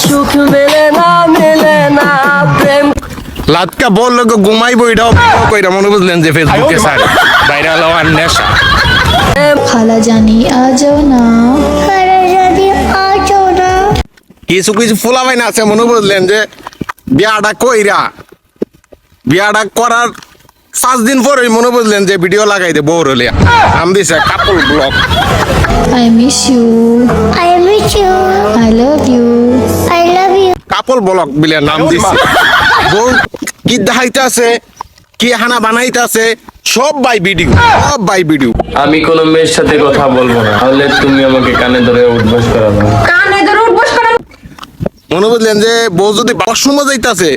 সুখ মেলে না প্রেম লাটকা বল লোক ঘুমাইবো এটাও কইরা মনে বুঝলেন যে ফেসবুকে স্যার ভাইরাল হওয়ার নেশা। খালা জানি আজও না কিছু কিছু ফুলা বাইনা আছে মনে বুঝলেন যে বিয়াটা করার 5 দিন পরে মনে বুঝলেন যে ভিডিও লাগাই দে বউর হলে নাম দিছে couple vlog. I miss you I love you couple vlog বিলে নাম দিছে। বউ কি দেখাইতাছে কি হানা বানাইতাছে সব বাই ভিডিও। আমি কোনো মেয়ের সাথে কথা বলবো না, তাহলে তুমি আমাকে কানে ধরে উঠবস করাবো। মনে বুঝলেন যে বউ যদি বাথরুমে যাইতাছে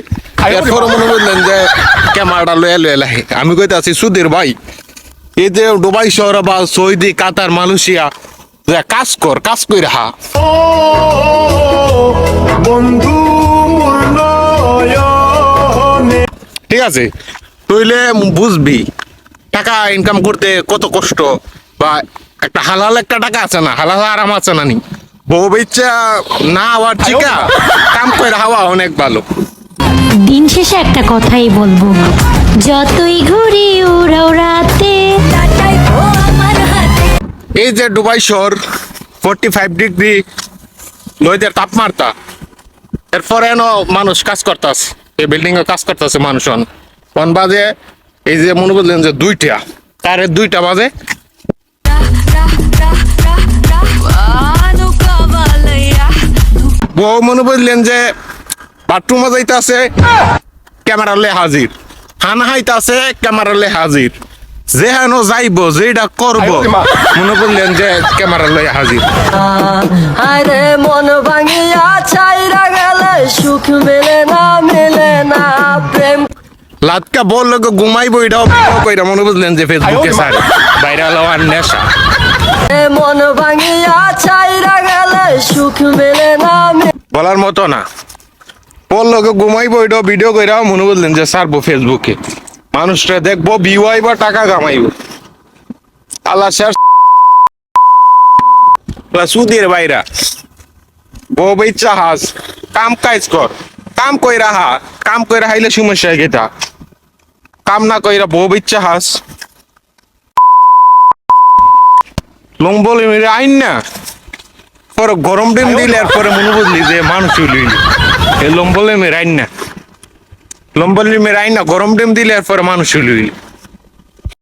এরপরে মনে বুঝলেন যে ক্যামেরাটা লয়ে লাহে। আমি কইতাছি সুধীর ভাই এই যে দুবাই শহর বা সৌদি কাতার মালয়েশিয়া যে কাজ কই রাহা ঠিক আছে তুইলে বুঝবি টাকা ইনকাম করতে কত কষ্ট বা একটা হালাল একটা টাকা আছে না, হালাল আরাম আছে না নি। বউ বেচা না হওয়ার চিকা কাম করে হাওয়া অনেক ভালো। দিন শেষে একটা কথাই বলবো, যতই ঘুরি উড়াও রাতে এই যে দুবাই শহর 45 ডিগ্রি নদীর তাপমাত্রা, এরপরে মানুষ কাজ করতেছে, এই বিল্ডিং এ কাজ করতেছে মানুষ কোন বাজে এই যে মনে বললেন যে 2টা তারের 2টা বাজে। বউ মনে বললেন যে বাথরুমে যাইতাছে ক্যামেরা লে হাজির, হানা হাইতাছে ক্যামেরা লে হাজির, যে হেন যাইব যেটা করব মনে বললেন যে ক্যামেরা লয়ে হাজির। আরে মন ভাঙিয়া ছাইরা গেলে সুখ মেলে না প্রেম লাটকা বল লোক ঘুমাইবো এটাও কইরা মনে বুঝলেন যে ফেসবুকে স্যার ভাইরাল হওয়ার নেশা। মন ভাঙিয়া ছাইরা গেলে সুখ মেলে না বলার মতো না। বল লোক ঘুমাইবো এটাও ভিডিও কইরা মনে বুঝলেন যে সারবো ফেসবুকে, মানুষটা দেখবো ভিউ আইবো টাকা কামাইবো। আল্লাহ শেষ সুদের বাইরা বউ বেচা হাস কাম কাজ কর, কাম কইরা হাইলে সমস্যা গেটা, কাম না কইরা বউ বেচা হাস লং বলে মেরে আইন না পরে গরম ডিম দিলে এরপরে মনে বুঝলি যে মানুষ লইলি এই লম্বলে মেরে আইন না গরম ডিম দিলে এরপরে মানুষ লইলি।